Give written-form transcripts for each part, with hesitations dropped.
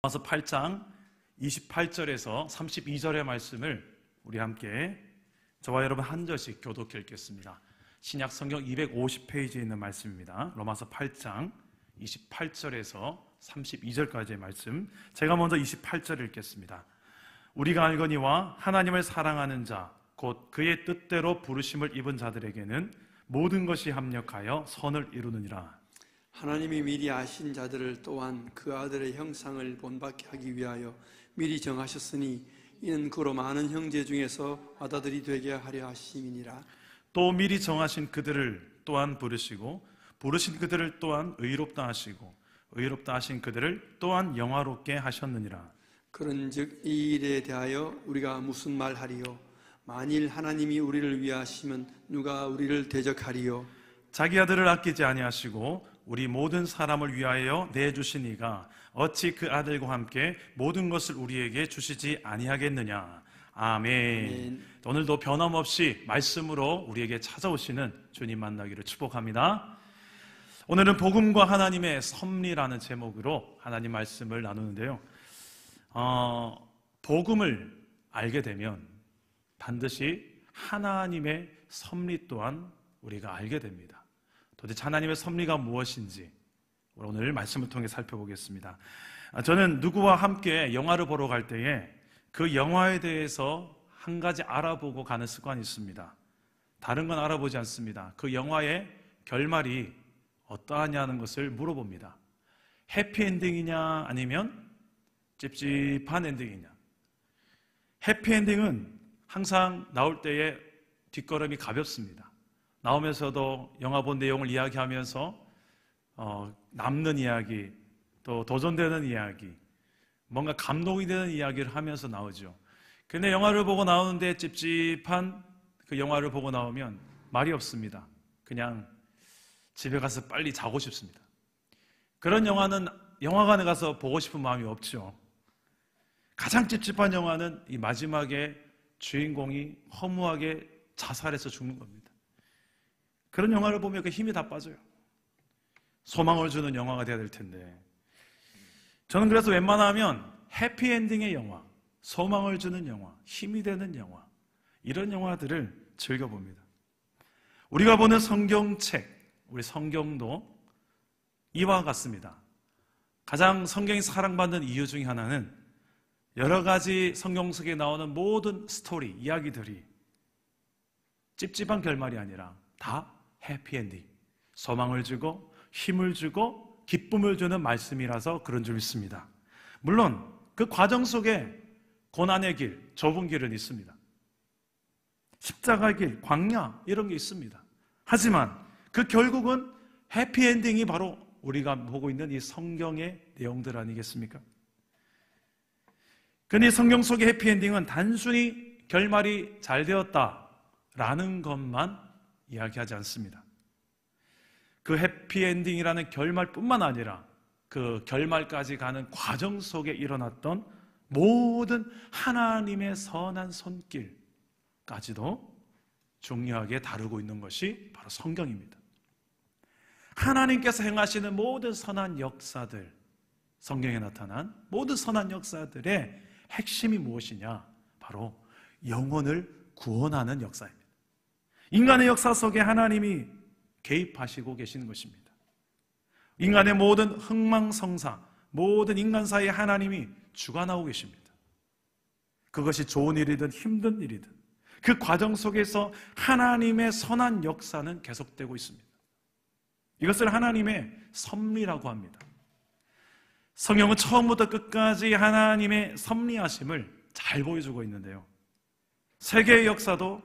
로마서 8장 28절에서 32절의 말씀을 우리 함께 저와 여러분 한 절씩 교독해 읽겠습니다. 신약 성경 250페이지에 있는 말씀입니다. 로마서 8장 28절에서 32절까지의 말씀, 제가 먼저 28절 읽겠습니다. 우리가 알거니와 하나님을 사랑하는 자 곧 그의 뜻대로 부르심을 입은 자들에게는 모든 것이 합력하여 선을 이루느니라. 하나님이 미리 아신 자들을 또한 그 아들의 형상을 본받게 하기 위하여 미리 정하셨으니 이는 그로 많은 형제 중에서 맏아들이 되게 하려 하심이니라. 또 미리 정하신 그들을 또한 부르시고 부르신 그들을 또한 의롭다 하시고 의롭다 하신 그들을 또한 영화롭게 하셨느니라. 그런즉 이 일에 대하여 우리가 무슨 말하리요? 만일 하나님이 우리를 위하시면 누가 우리를 대적하리요? 자기 아들을 아끼지 아니하시고 우리 모든 사람을 위하여 내주신 이가 어찌 그 아들과 함께 모든 것을 우리에게 주시지 아니하겠느냐. 아멘. 오늘도 변함없이 말씀으로 우리에게 찾아오시는 주님 만나기를 축복합니다. 오늘은 복음과 하나님의 섭리라는 제목으로 하나님 말씀을 나누는데요. 복음을 알게 되면 반드시 하나님의 섭리 또한 우리가 알게 됩니다. 도대체 하나님의 섭리가 무엇인지 오늘 말씀을 통해 살펴보겠습니다. 저는 누구와 함께 영화를 보러 갈 때에 그 영화에 대해서 한 가지 알아보고 가는 습관이 있습니다. 다른 건 알아보지 않습니다. 그 영화의 결말이 어떠하냐는 것을 물어봅니다. 해피엔딩이냐 아니면 찝찝한 엔딩이냐. 해피엔딩은 항상 나올 때에 뒷걸음이 가볍습니다. 나오면서도 영화 본 내용을 이야기하면서 남는 이야기, 또 도전되는 이야기, 뭔가 감동이 되는 이야기를 하면서 나오죠. 근데 영화를 보고 나오는데 찝찝한 그 영화를 보고 나오면 말이 없습니다. 그냥 집에 가서 빨리 자고 싶습니다. 그런 영화는 영화관에 가서 보고 싶은 마음이 없죠. 가장 찝찝한 영화는 이 마지막에 주인공이 허무하게 자살해서 죽는 겁니다. 그런 영화를 보면 그 힘이 다 빠져요. 소망을 주는 영화가 돼야 될 텐데, 저는 그래서 웬만하면 해피엔딩의 영화, 소망을 주는 영화, 힘이 되는 영화, 이런 영화들을 즐겨봅니다. 우리가 보는 성경책, 우리 성경도 이와 같습니다. 가장 성경이 사랑받는 이유 중에 하나는 여러 가지 성경 속에 나오는 모든 스토리, 이야기들이 찝찝한 결말이 아니라 다 해피엔딩, 소망을 주고 힘을 주고 기쁨을 주는 말씀이라서 그런 줄 믿습니다. 물론 그 과정 속에 고난의 길, 좁은 길은 있습니다. 십자가의 길, 광야 이런 게 있습니다. 하지만 그 결국은 해피엔딩이 바로 우리가 보고 있는 이 성경의 내용들 아니겠습니까? 근데 성경 속의 해피엔딩은 단순히 결말이 잘 되었다라는 것만 이야기하지 않습니다. 그 해피엔딩이라는 결말뿐만 아니라 그 결말까지 가는 과정 속에 일어났던 모든 하나님의 선한 손길까지도 중요하게 다루고 있는 것이 바로 성경입니다. 하나님께서 행하시는 모든 선한 역사들, 성경에 나타난 모든 선한 역사들의 핵심이 무엇이냐? 바로 영혼을 구원하는 역사입니다. 인간의 역사 속에 하나님이 개입하시고 계시는 것입니다. 인간의 모든 흥망성사, 모든 인간사에 하나님이 주관하고 계십니다. 그것이 좋은 일이든 힘든 일이든 그 과정 속에서 하나님의 선한 역사는 계속되고 있습니다. 이것을 하나님의 섭리라고 합니다. 성경은 처음부터 끝까지 하나님의 섭리하심을 잘 보여주고 있는데요. 세계의 역사도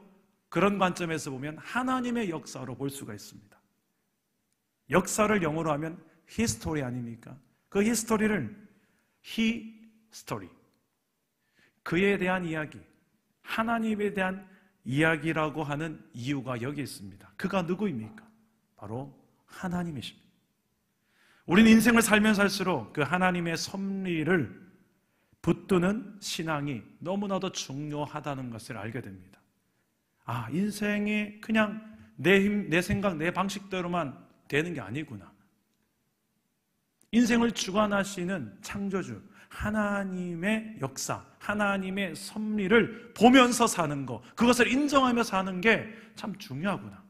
그런 관점에서 보면 하나님의 역사로 볼 수가 있습니다. 역사를 영어로 하면 히스토리 아닙니까? 그 히스토리를 히스토리, 그에 대한 이야기, 하나님에 대한 이야기라고 하는 이유가 여기 있습니다. 그가 누구입니까? 바로 하나님이십니다. 우리는 인생을 살면 살수록 그 하나님의 섭리를 붙드는 신앙이 너무나도 중요하다는 것을 알게 됩니다. 아, 인생이 그냥 내 힘, 내 생각, 내 방식대로만 되는 게 아니구나. 인생을 주관하시는 창조주 하나님의 역사, 하나님의 섭리를 보면서 사는 것, 그것을 인정하며 사는 게 참 중요하구나.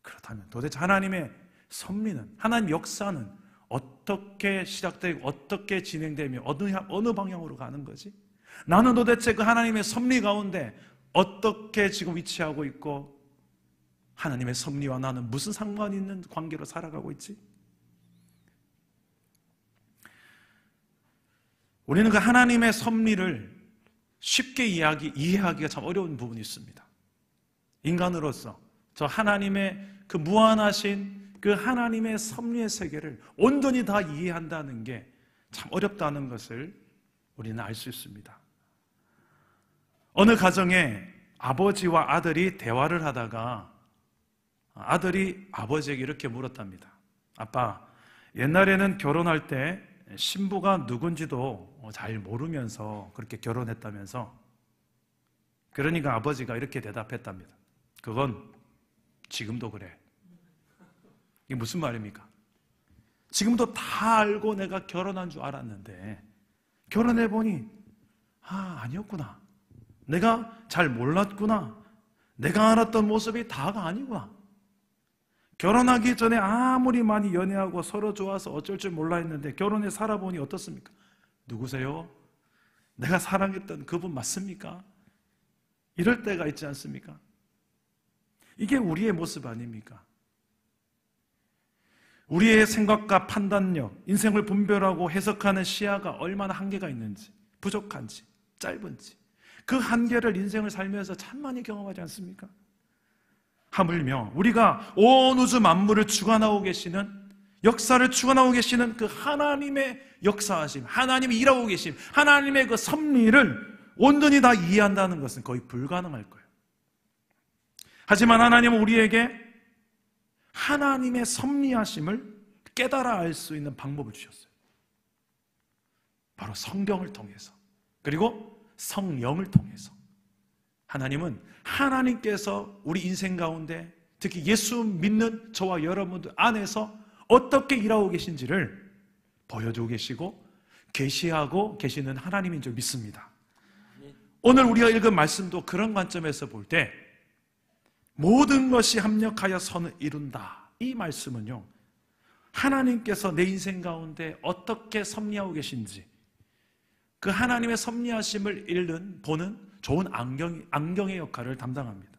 그렇다면 도대체 하나님의 섭리는, 하나님의 역사는 어떻게 시작되고 어떻게 진행되며 어느 방향으로 가는 거지? 나는 도대체 그 하나님의 섭리 가운데 어떻게 지금 위치하고 있고, 하나님의 섭리와 나는 무슨 상관이 있는 관계로 살아가고 있지? 우리는 그 하나님의 섭리를 쉽게 이해하기가 참 어려운 부분이 있습니다. 인간으로서 저 하나님의 그 무한하신 그 하나님의 섭리의 세계를 온전히 다 이해한다는 게 참 어렵다는 것을 우리는 알 수 있습니다. 어느 가정에 아버지와 아들이 대화를 하다가 아들이 아버지에게 이렇게 물었답니다. 아빠, 옛날에는 결혼할 때 신부가 누군지도 잘 모르면서 그렇게 결혼했다면서? 그러니까 아버지가 이렇게 대답했답니다. 그건 지금도 그래. 이게 무슨 말입니까? 지금도 다 알고 내가 결혼한 줄 알았는데 결혼해보니 아니었구나. 내가 잘 몰랐구나. 내가 알았던 모습이 다가 아니구나. 결혼하기 전에 아무리 많이 연애하고 서로 좋아서 어쩔 줄 몰라 했는데 결혼해 살아보니 어떻습니까? 누구세요? 내가 사랑했던 그분 맞습니까? 이럴 때가 있지 않습니까? 이게 우리의 모습 아닙니까? 우리의 생각과 판단력, 인생을 분별하고 해석하는 시야가 얼마나 한계가 있는지, 부족한지, 짧은지, 그 한계를 인생을 살면서 참 많이 경험하지 않습니까? 하물며 우리가 온 우주 만물을 주관하고 계시는, 역사를 주관하고 계시는 그 하나님의 역사하심, 하나님이 일하고 계심, 하나님의 그 섭리를 온전히 다 이해한다는 것은 거의 불가능할 거예요. 하지만 하나님은 우리에게 하나님의 섭리하심을 깨달아 알 수 있는 방법을 주셨어요. 바로 성경을 통해서, 그리고 성령을 통해서. 하나님은 하나님께서 우리 인생 가운데, 특히 예수 믿는 저와 여러분들 안에서 어떻게 일하고 계신지를 보여주고 계시고 계시하고 계시는 하나님인 줄 믿습니다. 오늘 우리가 읽은 말씀도 그런 관점에서 볼 때 모든 것이 합력하여 선을 이룬다, 이 말씀은요, 하나님께서 내 인생 가운데 어떻게 섭리하고 계신지, 그 하나님의 섭리하심을 보는 좋은 안경의 역할을 담당합니다.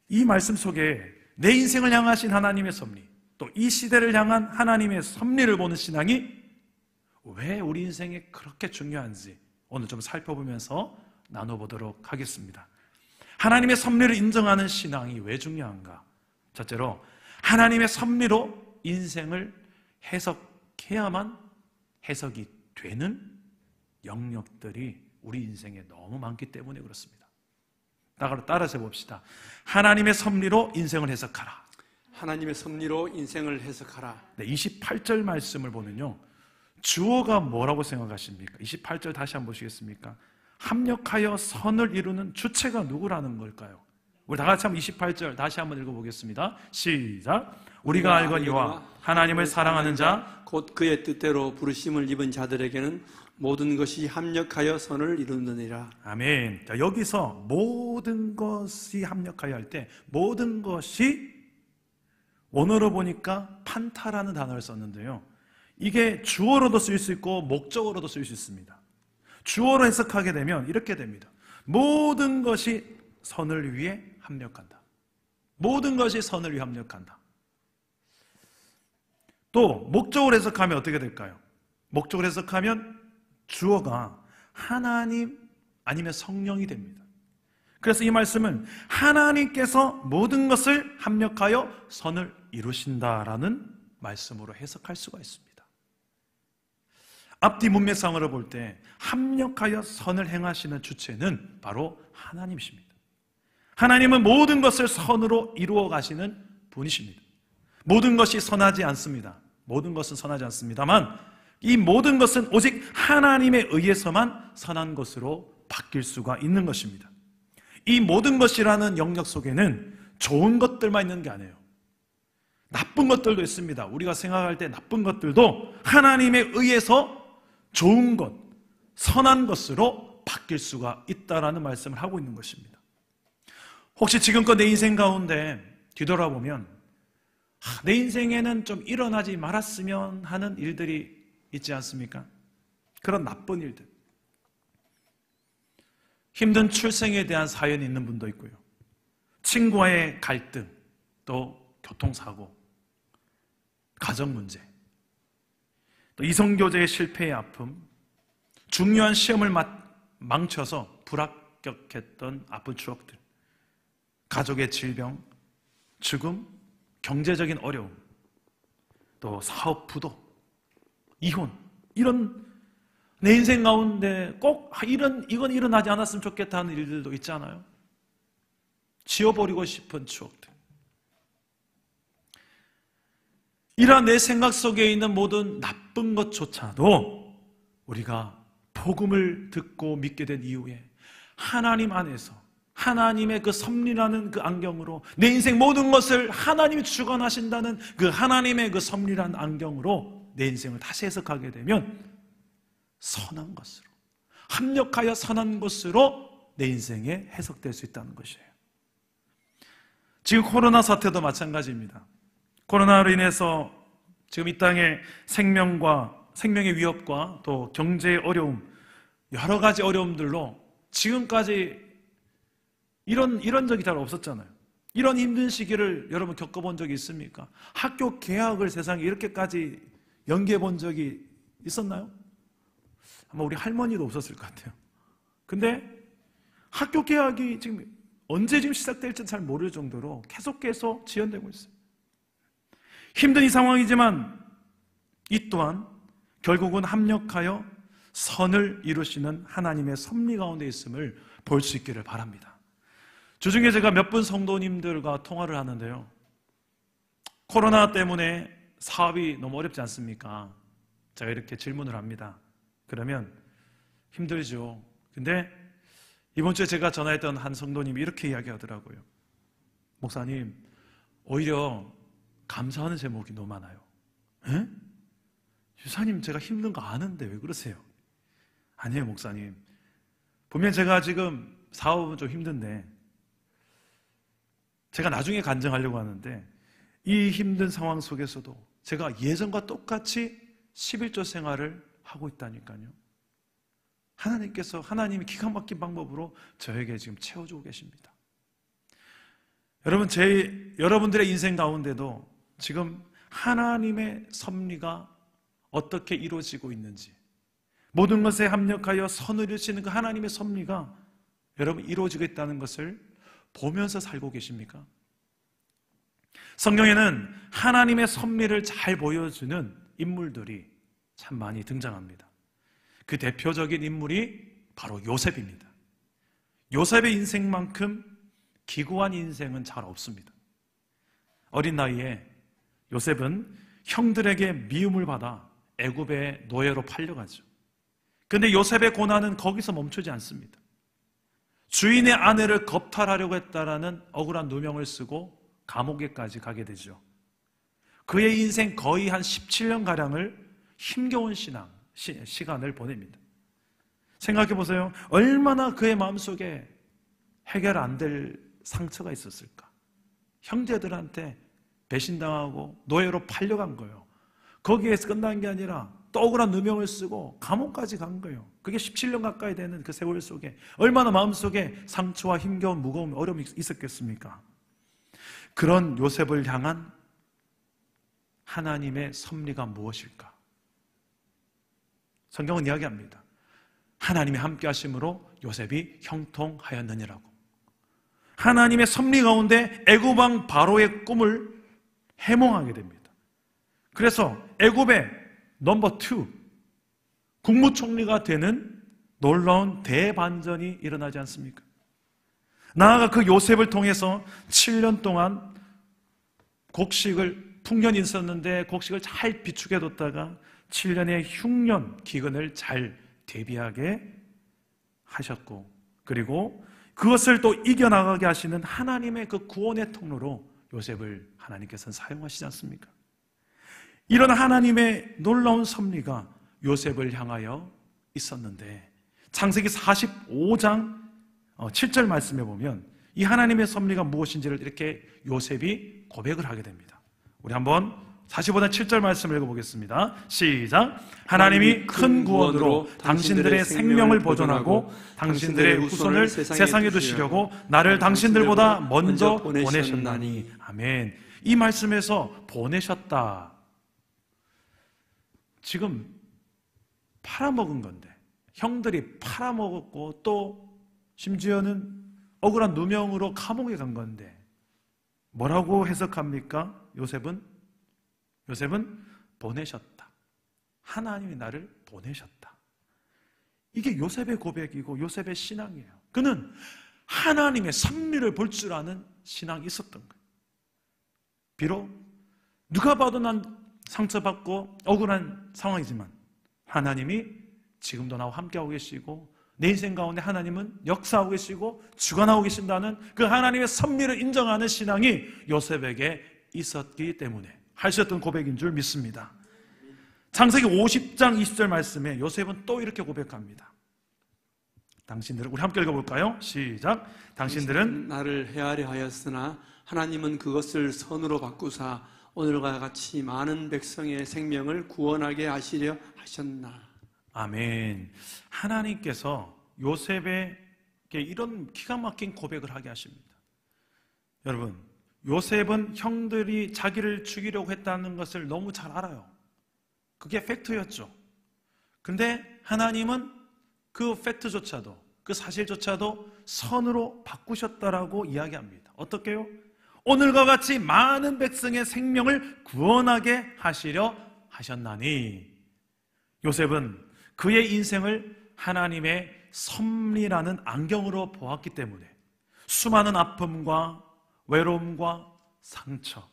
이 말씀 속에 내 인생을 향하신 하나님의 섭리, 또 이 시대를 향한 하나님의 섭리를 보는 신앙이 왜 우리 인생에 그렇게 중요한지 오늘 좀 살펴보면서 나눠보도록 하겠습니다. 하나님의 섭리를 인정하는 신앙이 왜 중요한가? 첫째로, 하나님의 섭리로 인생을 해석해야만 해석이 되는 영역들이 우리 인생에 너무 많기 때문에 그렇습니다. 따라서 봅시다. 하나님의 섭리로 인생을 해석하라. 하나님의 섭리로 인생을 해석하라. 28절 말씀을 보면요, 주어가 뭐라고 생각하십니까? 28절 다시 한번 보시겠습니까? 합력하여 선을 이루는 주체가 누구라는 걸까요? 우리 다 같이 한번 28절 다시 한번 읽어보겠습니다. 시작. 우리가 알거니와 하나님을 사랑하는 자, 곧 그의 뜻대로 부르심을 입은 자들에게는 모든 것이 합력하여 선을 이루느니라. 아멘. 자, 여기서 모든 것이 합력하여 할 때, 모든 것이 원어로 보니까 판타라는 단어를 썼는데요, 이게 주어로도 쓸 수 있고 목적어로도 쓸 수 있습니다. 주어로 해석하게 되면 이렇게 됩니다. 모든 것이 선을 위해 합력한다. 모든 것이 선을 위해 합력한다. 또 목적으로 해석하면 어떻게 될까요? 목적으로 해석하면 주어가 하나님 아니면 성령이 됩니다. 그래서 이 말씀은 하나님께서 모든 것을 합력하여 선을 이루신다라는 말씀으로 해석할 수가 있습니다. 앞뒤 문맥상으로 볼 때 합력하여 선을 행하시는 주체는 바로 하나님이십니다. 하나님은 모든 것을 선으로 이루어 가시는 분이십니다. 모든 것이 선하지 않습니다. 모든 것은 선하지 않습니다만 이 모든 것은 오직 하나님에 의해서만 선한 것으로 바뀔 수가 있는 것입니다. 이 모든 것이라는 영역 속에는 좋은 것들만 있는 게 아니에요. 나쁜 것들도 있습니다. 우리가 생각할 때 나쁜 것들도 하나님에 의해서 좋은 것, 선한 것으로 바뀔 수가 있다라는 말씀을 하고 있는 것입니다. 혹시 지금껏 내 인생 가운데 뒤돌아보면 내 인생에는 좀 일어나지 말았으면 하는 일들이 있지 않습니까? 그런 나쁜 일들. 힘든 출생에 대한 사연이 있는 분도 있고요. 친구와의 갈등, 또 교통사고, 가정 문제, 또 이성교제의 실패의 아픔, 중요한 시험을 망쳐서 불합격했던 아픈 추억들, 가족의 질병, 죽음, 경제적인 어려움, 또 사업 부도, 이혼, 이런 내 인생 가운데 꼭 이건 일어나지 않았으면 좋겠다 하는 일들도 있잖아요. 지워버리고 싶은 추억들. 이러한 내 생각 속에 있는 모든 나쁜 것조차도 우리가 복음을 듣고 믿게 된 이후에 하나님 안에서 하나님의 그 섭리라는 그 안경으로 내 인생 모든 것을 하나님이 주관하신다는 그 하나님의 그 섭리라는 안경으로 내 인생을 다시 해석하게 되면 선한 것으로, 합력하여 선한 것으로 내 인생에 해석될 수 있다는 것이에요. 지금 코로나 사태도 마찬가지입니다. 코로나로 인해서 지금 이 땅의 생명의 위협과 또 경제의 어려움, 여러 가지 어려움들로 지금까지 이런 적이 잘 없었잖아요. 이런 힘든 시기를 여러분 겪어본 적이 있습니까? 학교 개학을 세상에 이렇게까지 연기해 본 적이 있었나요? 아마 우리 할머니도 없었을 것 같아요. 근데 학교 개학이 지금 언제 시작될지 잘 모를 정도로 계속해서 지연되고 있어요. 힘든 이 상황이지만 이 또한 결국은 합력하여 선을 이루시는 하나님의 섭리 가운데 있음을 볼 수 있기를 바랍니다. 주중에 제가 몇 분 성도님들과 통화를 하는데요. 코로나 때문에 사업이 너무 어렵지 않습니까? 제가 이렇게 질문을 합니다. 그러면 힘들죠. 근데 이번 주에 제가 전화했던 한 성도님이 이렇게 이야기하더라고요. 목사님, 오히려 감사하는 제목이 너무 많아요. 에? 유사님, 제가 힘든 거 아는데 왜 그러세요? 아니에요, 목사님. 분명 제가 지금 사업은 좀 힘든데 제가 나중에 간증하려고 하는데 이 힘든 상황 속에서도 제가 예전과 똑같이 11조 생활을 하고 있다니까요. 하나님이 기가 막힌 방법으로 저에게 지금 채워주고 계십니다. 여러분, 여러분들의 인생 가운데도 지금 하나님의 섭리가 어떻게 이루어지고 있는지, 모든 것에 합력하여 선을 이루시는 그 하나님의 섭리가 여러분 이루어지고 있다는 것을 보면서 살고 계십니까? 성경에는 하나님의 섭리를 잘 보여주는 인물들이 참 많이 등장합니다. 그 대표적인 인물이 바로 요셉입니다. 요셉의 인생만큼 기구한 인생은 잘 없습니다. 어린 나이에 요셉은 형들에게 미움을 받아 애굽의 노예로 팔려가죠. 그런데 요셉의 고난은 거기서 멈추지 않습니다. 주인의 아내를 겁탈하려고 했다라는 억울한 누명을 쓰고 감옥에까지 가게 되죠. 그의 인생 거의 한 17년가량을 힘겨운 시간을 보냅니다. 생각해 보세요. 얼마나 그의 마음속에 해결 안 될 상처가 있었을까? 형제들한테 배신당하고 노예로 팔려간 거예요. 거기에서 끝난 게 아니라 또 억울한 누명을 쓰고 감옥까지 간 거예요. 그게 17년 가까이 되는 그 세월 속에 얼마나 마음속에 상처와 힘겨운 무거움, 어려움이 있었겠습니까? 그런 요셉을 향한 하나님의 섭리가 무엇일까? 성경은 이야기합니다. 하나님의 함께 하심으로 요셉이 형통하였느니라고. 하나님의 섭리 가운데 애굽 왕 바로의 꿈을 해몽하게 됩니다. 그래서 애굽의 넘버 2 국무총리가 되는 놀라운 대반전이 일어나지 않습니까? 나아가 그 요셉을 통해서 7년 동안 풍년이 있었는데 곡식을 잘 비축해뒀다가 7년의 흉년 기근을 잘 대비하게 하셨고, 그리고 그것을 또 이겨나가게 하시는 하나님의 그 구원의 통로로 요셉을 하나님께서는 사용하시지 않습니까? 이런 하나님의 놀라운 섭리가 요셉을 향하여 있었는데 창세기 45장 7절 말씀에 보면 이 하나님의 섭리가 무엇인지를 이렇게 요셉이 고백을 하게 됩니다. 우리 한번 45장 7절 말씀을 읽어보겠습니다. 시작. 하나님이 큰 구원으로 당신들의 생명을 보존하고 당신들의 후손을 세상에 두시려고 나를 당신들보다 먼저 보내셨나니. 아멘. 이 말씀에서 보내셨다. 지금 팔아먹은 건데, 형들이 팔아먹었고 또 심지어는 억울한 누명으로 감옥에 간 건데 뭐라고 해석합니까? 요셉은 보내셨다. 하나님이 나를 보내셨다. 이게 요셉의 고백이고 요셉의 신앙이에요. 그는 하나님의 섭리를 볼 줄 아는 신앙이 있었던 거예요. 비록 누가 봐도 난 상처받고 억울한 상황이지만 하나님이 지금도 나와 함께하고 계시고 내 인생 가운데 하나님은 역사하고 계시고 주관하고 계신다는 그 하나님의 섭리를 인정하는 신앙이 요셉에게 있었기 때문에 할 수 있었던 고백인 줄 믿습니다. 창세기 50장 20절 말씀에 요셉은 또 이렇게 고백합니다. 당신들은, 우리 함께 읽어볼까요? 시작. 당신들은 나를 해하려 하였으나 하나님은 그것을 선으로 바꾸사 오늘과 같이 많은 백성의 생명을 구원하게 하시려 하셨나. 아멘. 하나님께서 요셉에게 이런 기가 막힌 고백을 하게 하십니다. 여러분, 요셉은 형들이 자기를 죽이려고 했다는 것을 너무 잘 알아요. 그게 팩트였죠. 근데 하나님은 그 팩트조차도, 그 사실조차도 선으로 바꾸셨다라고 이야기합니다. 어떻게요? 오늘과 같이 많은 백성의 생명을 구원하게 하시려 하셨나니. 요셉은 그의 인생을 하나님의 섭리라는 안경으로 보았기 때문에 수많은 아픔과 외로움과 상처,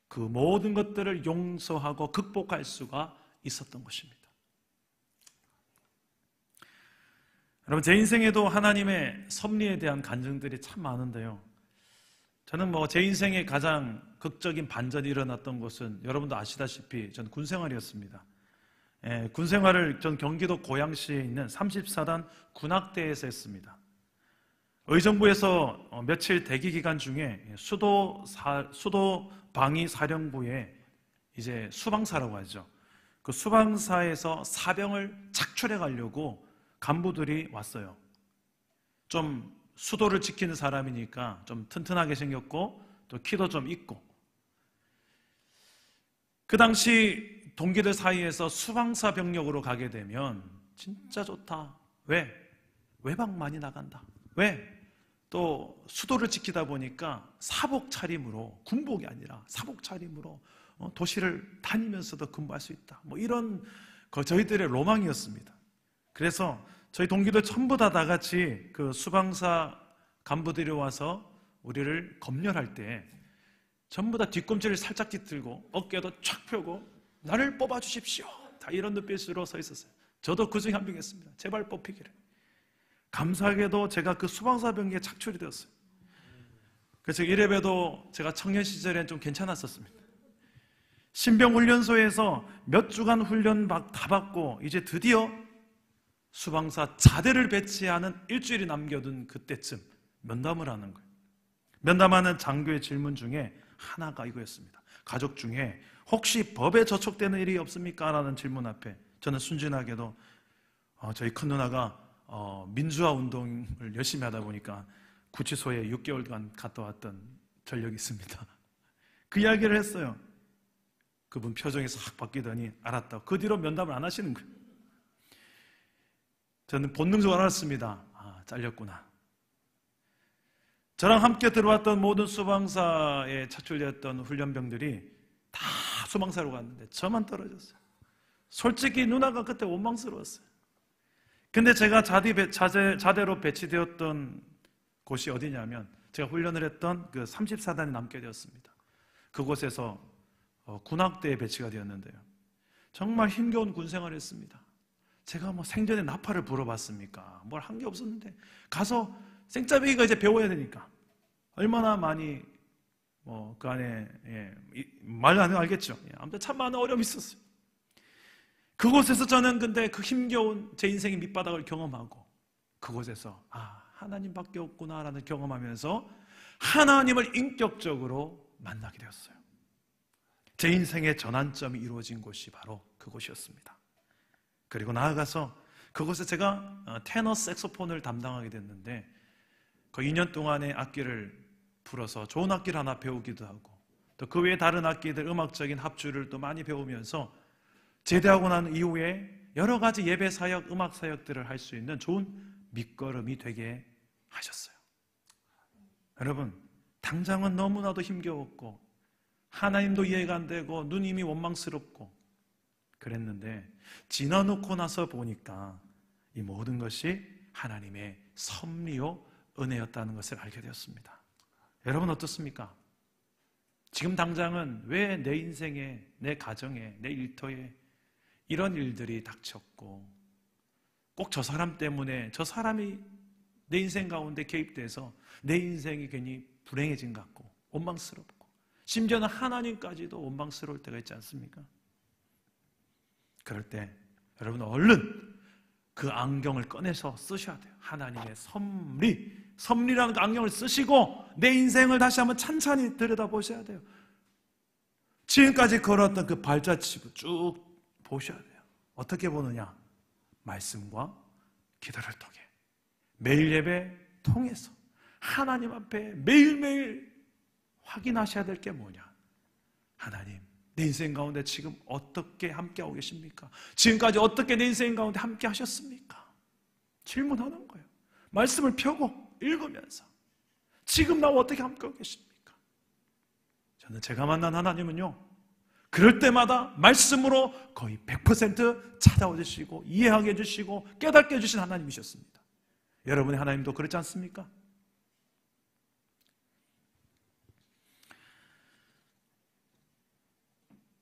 그 모든 것들을 용서하고 극복할 수가 있었던 것입니다. 여러분, 제 인생에도 하나님의 섭리에 대한 간증들이 참 많은데요. 저는 제 인생에 가장 극적인 반전이 일어났던 것은 여러분도 아시다시피 전 군생활이었습니다. 군생활을 전 경기도 고양시에 있는 34단 군악대에서 했습니다. 의정부에서 며칠 대기 기간 중에 수도 방위 사령부에 이제 수방사라고 하죠. 그 수방사에서 사병을 착출해 가려고 간부들이 왔어요. 좀 수도를 지키는 사람이니까 좀 튼튼하게 생겼고 또 키도 좀 있고. 그 당시 동기들 사이에서 수방사 병력으로 가게 되면 진짜 좋다. 왜? 외박 많이 나간다. 왜? 또 수도를 지키다 보니까 사복 차림으로, 군복이 아니라 사복 차림으로 도시를 다니면서도 근무할 수 있다. 이런 저희들의 로망이었습니다. 그래서 저희 동기들 전부 다 같이 그 수방사 간부들이 와서 우리를 검열할 때 전부 다 뒤꿈치를 살짝 뒤틀고 어깨도 촥 펴고 나를 뽑아주십시오. 다 이런 눈빛으로 서 있었어요. 저도 그 중에 한 명이었습니다. 제발 뽑히기를. 감사하게도 제가 그 수방사 병기에 착출이 되었어요. 그래서 이래봬도 제가 청년 시절엔 좀 괜찮았었습니다. 신병훈련소에서 몇 주간 훈련 다 받고 이제 드디어 수방사 자대를 배치하는 일주일이 남겨둔 그때쯤 면담을 하는 거예요. 면담하는 장교의 질문 중에 하나가 이거였습니다. 가족 중에 혹시 법에 저촉되는 일이 없습니까? 라는 질문 앞에 저는 순진하게도 저희 큰 누나가 민주화 운동을 열심히 하다 보니까 구치소에 6개월간 갔다 왔던 전력이 있습니다. 그 이야기를 했어요. 그분 표정이 싹 바뀌더니 알았다. 그 뒤로 면담을 안 하시는 거예요. 저는 본능적으로 알았습니다. 잘렸구나. 저랑 함께 들어왔던 모든 수방사에 착출되었던 훈련병들이 다 수방사로 갔는데 저만 떨어졌어요. 솔직히 누나가 그때 원망스러웠어요. 근데 제가 자대로 배치되었던 곳이 어디냐면 제가 훈련을 했던 그 34단이 남게 되었습니다. 그곳에서 군악대에 배치가 되었는데요. 정말 힘겨운 군생활을 했습니다. 제가 생전에 나팔을 불어봤습니까? 뭘 한 게 없었는데 가서 생짜배기가 이제 배워야 되니까 얼마나 많이 그 안에 말로 안 해도 알겠죠. 아무튼 참 많은 어려움이 있었어요. 그곳에서 저는 근데 그 힘겨운 제 인생의 밑바닥을 경험하고 그곳에서 하나님밖에 없구나라는 경험하면서 하나님을 인격적으로 만나게 되었어요. 제 인생의 전환점이 이루어진 곳이 바로 그곳이었습니다. 그리고 나아가서 그곳에 제가 테너 색소폰을 담당하게 됐는데 그 2년 동안의 악기를 풀어서 좋은 악기를 하나 배우기도 하고 또 그 외에 다른 악기들 음악적인 합주를 또 많이 배우면서 제대하고 난 이후에 여러 가지 예배 사역, 음악 사역들을 할 수 있는 좋은 밑거름이 되게 하셨어요. 여러분, 당장은 너무나도 힘겨웠고 하나님도 이해가 안 되고 누님이 원망스럽고 그랬는데 지나놓고 나서 보니까 이 모든 것이 하나님의 섭리요 은혜였다는 것을 알게 되었습니다. 여러분 어떻습니까? 지금 당장은 왜 내 인생에, 내 가정에, 내 일터에 이런 일들이 닥쳤고 꼭 저 사람 때문에 저 사람이 내 인생 가운데 개입돼서 내 인생이 괜히 불행해진 것 같고 원망스럽고 심지어는 하나님까지도 원망스러울 때가 있지 않습니까? 그럴 때 여러분 얼른 그 안경을 꺼내서 쓰셔야 돼요. 하나님의 섭리라는 그 안경을 쓰시고 내 인생을 다시 한번 찬찬히 들여다보셔야 돼요. 지금까지 걸었던 그 발자취를 쭉 보셔야 돼요. 어떻게 보느냐? 말씀과 기도를 통해 매일 예배 통해서 하나님 앞에 매일매일 확인하셔야 될 게 뭐냐? 하나님, 내 인생 가운데 지금 어떻게 함께하고 계십니까? 지금까지 어떻게 내 인생 가운데 함께 하셨습니까? 질문하는 거예요. 말씀을 펴고 읽으면서 지금 나와 어떻게 함께하고 계십니까? 저는 제가 만난 하나님은요, 그럴 때마다 말씀으로 거의 100% 찾아와 주시고 이해하게 해주시고 깨닫게 해주신 하나님이셨습니다. 여러분의 하나님도 그렇지 않습니까?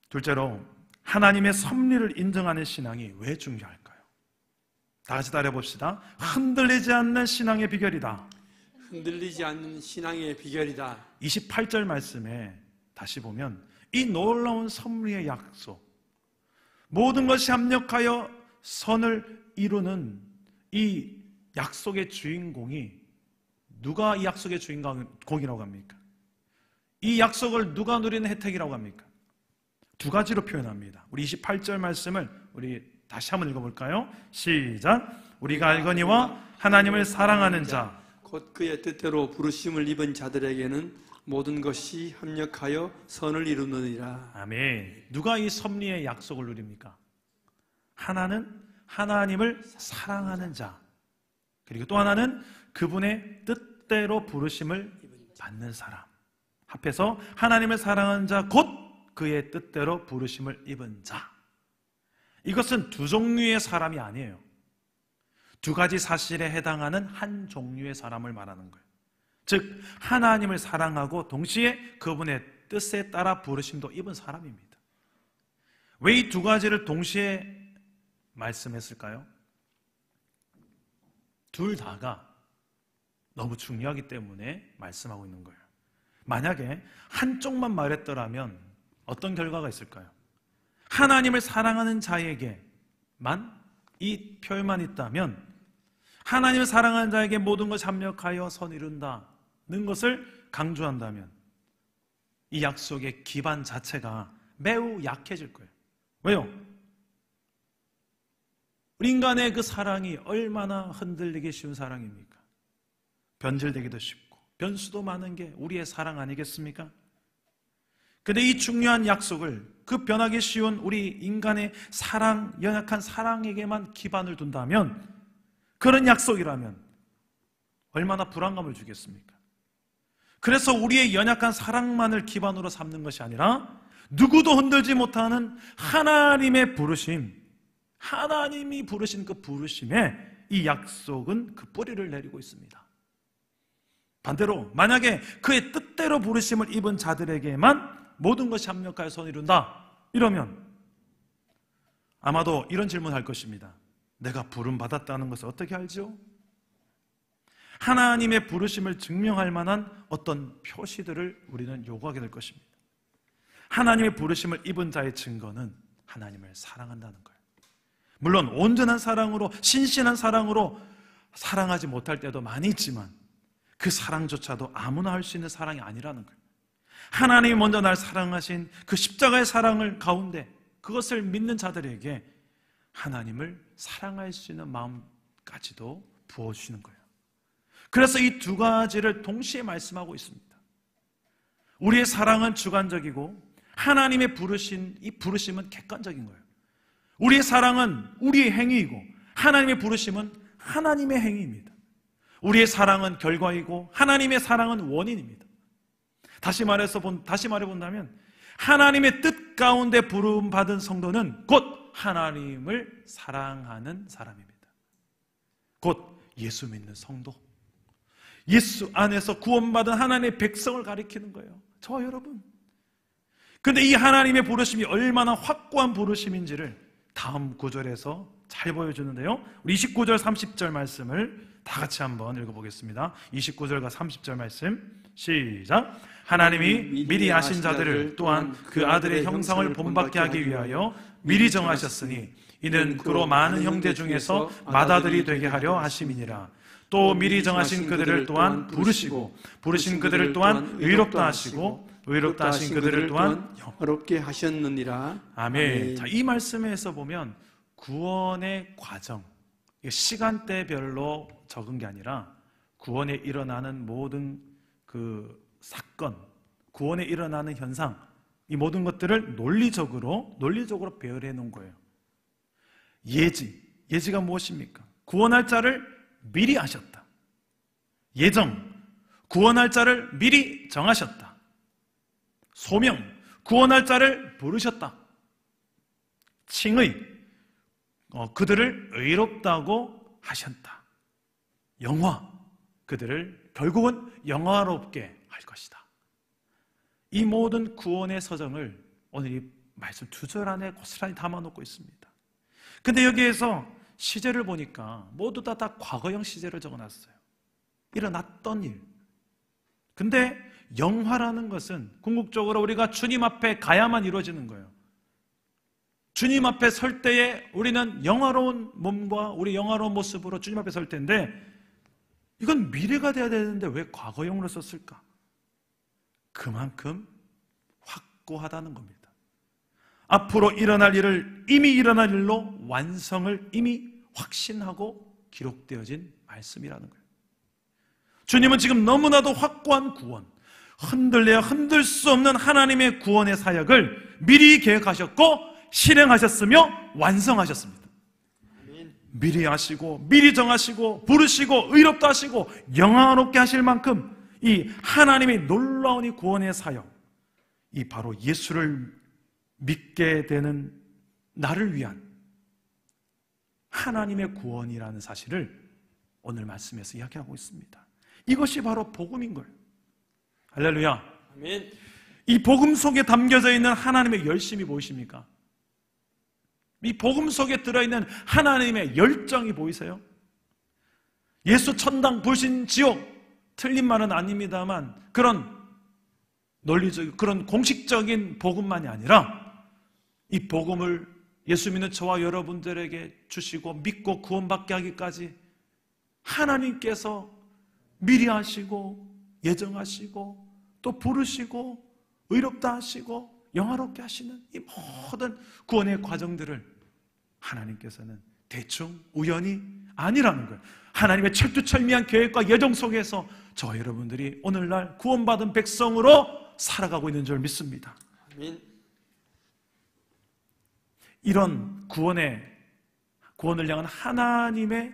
둘째로 하나님의 섭리를 인정하는 신앙이 왜 중요할까요? 다 같이 따라해봅시다. 흔들리지 않는 신앙의 비결이다. 흔들리지 않는 신앙의 비결이다. 28절 말씀에 다시 보면 이 놀라운 섭리의 약속, 모든 것이 합력하여 선을 이루는 이 약속의 주인공이 누가 이 약속의 주인공이라고 합니까? 이 약속을 누가 누리는 혜택이라고 합니까? 두 가지로 표현합니다. 우리 28절 말씀을 우리 다시 한번 읽어볼까요? 시작. 우리가 알거니와 하나님을 사랑하는 자 곧 그의 뜻대로 부르심을 입은 자들에게는 모든 것이 합력하여 선을 이루느니라. 아멘. 누가 이 섭리의 약속을 누립니까? 하나는 하나님을 사랑하는 자, 그리고 또 하나는 그분의 뜻대로 부르심을 받는 사람. 합해서 하나님을 사랑하는 자, 곧 그의 뜻대로 부르심을 입은 자. 이것은 두 종류의 사람이 아니에요. 두 가지 사실에 해당하는 한 종류의 사람을 말하는 거예요. 즉 하나님을 사랑하고 동시에 그분의 뜻에 따라 부르심도 입은 사람입니다. 왜 이 두 가지를 동시에 말씀했을까요? 둘 다가 너무 중요하기 때문에 말씀하고 있는 거예요. 만약에 한쪽만 말했더라면 어떤 결과가 있을까요? 하나님을 사랑하는 자에게만 이 표현만 있다면 하나님을 사랑하는 자에게 모든 것이 합력하여 선 이룬다는 것을 강조한다면 이 약속의 기반 자체가 매우 약해질 거예요. 왜요? 우리 인간의 그 사랑이 얼마나 흔들리기 쉬운 사랑입니까? 변질되기도 쉽고 변수도 많은 게 우리의 사랑 아니겠습니까? 근데 이 중요한 약속을 그 변하기 쉬운 우리 인간의 사랑, 연약한 사랑에게만 기반을 둔다면, 그런 약속이라면 얼마나 불안감을 주겠습니까? 그래서 우리의 연약한 사랑만을 기반으로 삼는 것이 아니라 누구도 흔들지 못하는 하나님의 부르심, 하나님이 부르신 그 부르심에 이 약속은 그 뿌리를 내리고 있습니다. 반대로 만약에 그의 뜻대로 부르심을 입은 자들에게만 모든 것이 합력하여 선을 이룬다, 이러면 아마도 이런 질문을 할 것입니다. 내가 부름 받았다는 것을 어떻게 알죠? 하나님의 부르심을 증명할 만한 어떤 표시들을 우리는 요구하게 될 것입니다. 하나님의 부르심을 입은 자의 증거는 하나님을 사랑한다는 거예요. 물론 온전한 사랑으로, 신실한 사랑으로 사랑하지 못할 때도 많이 있지만 그 사랑조차도 아무나 할 수 있는 사랑이 아니라는 거예요. 하나님이 먼저 날 사랑하신 그 십자가의 사랑을 가운데 그것을 믿는 자들에게 하나님을 사랑할 수 있는 마음까지도 부어주시는 거예요. 그래서 이 두 가지를 동시에 말씀하고 있습니다. 우리의 사랑은 주관적이고 하나님의 이 부르심은 객관적인 거예요. 우리의 사랑은 우리의 행위이고 하나님의 부르심은 하나님의 행위입니다. 우리의 사랑은 결과이고 하나님의 사랑은 원인입니다. 다시 말해본다면 하나님의 뜻 가운데 부름받은 성도는 곧 하나님을 사랑하는 사람입니다. 곧 예수 믿는 성도, 예수 안에서 구원받은 하나님의 백성을 가리키는 거예요. 저와 여러분. 근데 이 하나님의 부르심이 얼마나 확고한 부르심인지를 다음 구절에서 잘 보여주는데요. 우리 29절 30절 말씀을 다 같이 한번 읽어보겠습니다. 29절과 30절 말씀 시작. 하나님이 미리 아신 자들을 또한 그 아들의 형상을 본받게 하기 위하여 미리 정하셨으니 이는 그로 많은 형제 중에서 맏아들이 되게 하려 하심이니라. 또 미리 정하신 그들을 또한 부르시고 부르신 그들을 또한 의롭다 하시고 의롭다 하신 그들을 또한 영화롭게 하셨느니라. 아멘. 자, 이 말씀에서 보면 구원의 과정, 시간대별로 적은 게 아니라 구원에 일어나는 모든 그 사건, 구원에 일어나는 현상, 이 모든 것들을 논리적으로 배열해 놓은 거예요. 예지가 무엇입니까? 구원할 자를 미리 아셨다. 예정, 구원할 자를 미리 정하셨다. 소명, 구원할 자를 부르셨다. 칭의, 그들을 의롭다고 하셨다. 영화, 그들을 결국은 영화롭게 할 것이다. 이 모든 구원의 서정을 오늘 이 말씀 2절 안에 고스란히 담아놓고 있습니다. 근데 여기에서 시제를 보니까 모두 다 과거형 시제를 적어놨어요. 일어났던 일. 근데 영화라는 것은 궁극적으로 우리가 주님 앞에 가야만 이루어지는 거예요. 주님 앞에 설 때에 우리는 영화로운 몸과 우리 영화로운 모습으로 주님 앞에 설 텐데 이건 미래가 돼야 되는데 왜 과거형으로 썼을까? 그만큼 확고하다는 겁니다. 앞으로 일어날 일을 이미 일어날 일로 완성을 이미 확신하고 기록되어진 말씀이라는 거예요. 주님은 지금 너무나도 확고한 구원, 흔들려야 흔들 수 없는 하나님의 구원의 사역을 미리 계획하셨고 실행하셨으며 완성하셨습니다. 미리 하시고 미리 정하시고 부르시고 의롭다 하시고 영광롭게 하실 만큼 이 하나님의 놀라운 이 구원의 사역, 이 바로 예수를 믿게 되는 나를 위한 하나님의 구원이라는 사실을 오늘 말씀에서 이야기하고 있습니다. 이것이 바로 복음인 거예요. 할렐루야. 아멘. 이 복음 속에 담겨져 있는 하나님의 열심이 무엇입니까? 이 복음 속에 들어있는 하나님의 열정이 보이세요? 예수 천당 불신 지옥, 틀린 말은 아닙니다만 그런 논리적, 그런 공식적인 복음만이 아니라 이 복음을 예수 믿는 저와 여러분들에게 주시고 믿고 구원받게 하기까지 하나님께서 미리 하시고 예정하시고 또 부르시고 의롭다 하시고 영화롭게 하시는 이 모든 구원의 과정들을 하나님께서는 대충 우연이 아니라는 거예요. 하나님의 철두철미한 계획과 예정 속에서 저와 여러분들이 오늘날 구원받은 백성으로 살아가고 있는 줄 믿습니다. 아멘. 이런 구원을 향한 하나님의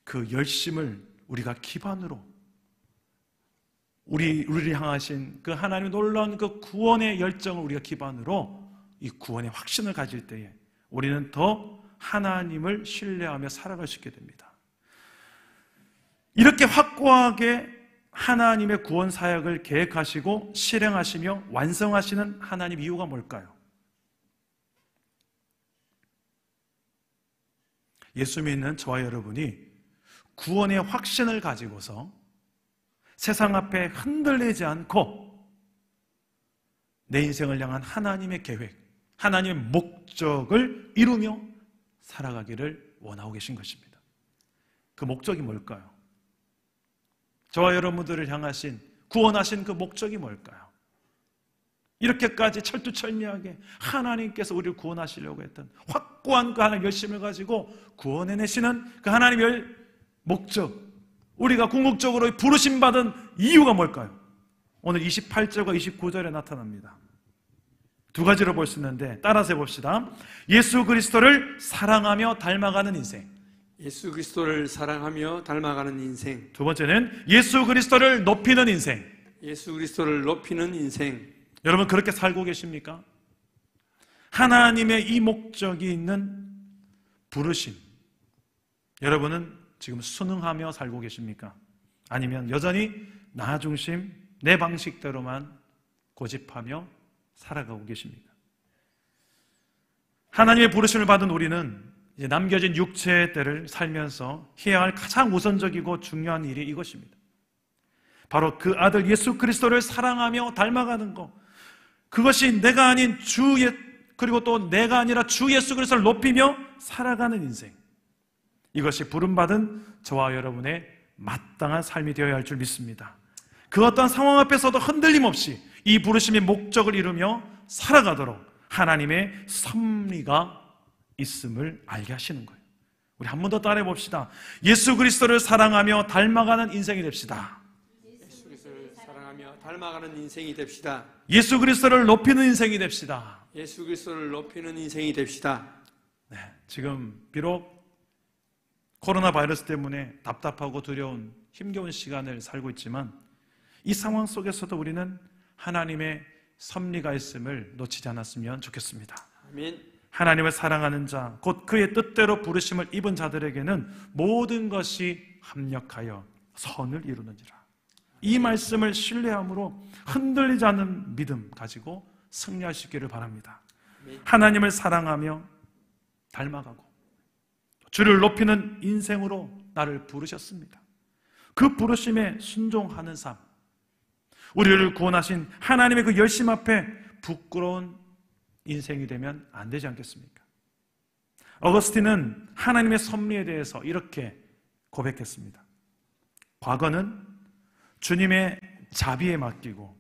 그 열심을 우리가 기반으로 우리를 향하신 그 하나님의 놀라운 그 구원의 열정을 우리가 기반으로 이 구원의 확신을 가질 때에 우리는 더 하나님을 신뢰하며 살아갈 수 있게 됩니다. 이렇게 확고하게 하나님의 구원 사역을 계획하시고 실행하시며 완성하시는 하나님 이유가 뭘까요? 예수 믿는 저와 여러분이 구원의 확신을 가지고서 세상 앞에 흔들리지 않고 내 인생을 향한 하나님의 계획, 하나님의 목적을 이루며 살아가기를 원하고 계신 것입니다. 그 목적이 뭘까요? 저와 여러분들을 향하신 구원하신 그 목적이 뭘까요? 이렇게까지 철두철미하게 하나님께서 우리를 구원하시려고 했던 확고한 그 하나님의 열심을 가지고 구원해내시는 그 하나님의 목적, 우리가 궁극적으로 부르심받은 이유가 뭘까요? 오늘 28절과 29절에 나타납니다. 두 가지로 볼 수 있는데 따라서 해봅시다. 예수 그리스도를 사랑하며 닮아가는 인생. 예수 그리스도를 사랑하며 닮아가는 인생. 두 번째는 예수 그리스도를 높이는 인생. 예수 그리스도를 높이는 인생. 여러분 그렇게 살고 계십니까? 하나님의 이 목적이 있는 부르심, 여러분은 지금 순응하며 살고 계십니까? 아니면 여전히 나 중심, 내 방식대로만 고집하며 살아가고 계십니까? 하나님의 부르심을 받은 우리는 이제 남겨진 육체의 때를 살면서 해야 할 가장 우선적이고 중요한 일이 이것입니다. 바로 그 아들 예수 그리스도를 사랑하며 닮아가는 것, 그것이 내가 아닌 그리고 또 내가 아니라 주 예수 그리스도를 높이며 살아가는 인생, 이것이 부름받은 저와 여러분의 마땅한 삶이 되어야 할 줄 믿습니다. 그 어떤 상황 앞에서도 흔들림 없이 이 부르심의 목적을 이루며 살아가도록 하나님의 섭리가 있음을 알게 하시는 거예요. 우리 한 번 더 따라해 봅시다. 예수 그리스도를 사랑하며 닮아가는 인생이 됩시다. 예수 그리스도를 사랑하며 닮아가는 인생이 됩시다. 예수 그리스도를 높이는 인생이 됩시다. 예수 그리스도를 높이는 인생이 됩시다. 네, 지금 비록 코로나 바이러스 때문에 답답하고 두려운 힘겨운 시간을 살고 있지만 이 상황 속에서도 우리는 하나님의 섭리가 있음을 놓치지 않았으면 좋겠습니다. 아멘. 하나님을 사랑하는 자, 곧 그의 뜻대로 부르심을 입은 자들에게는 모든 것이 합력하여 선을 이루는지라. 이 말씀을 신뢰함으로 흔들리지 않는 믿음 가지고 승리할 수 있기를 바랍니다. 하나님을 사랑하며 닮아가고 주를 높이는 인생으로 나를 부르셨습니다. 그 부르심에 순종하는 삶, 우리를 구원하신 하나님의 그 열심 앞에 부끄러운 인생이 되면 안 되지 않겠습니까? 어거스틴은 하나님의 섭리에 대해서 이렇게 고백했습니다. 과거는 주님의 자비에 맡기고,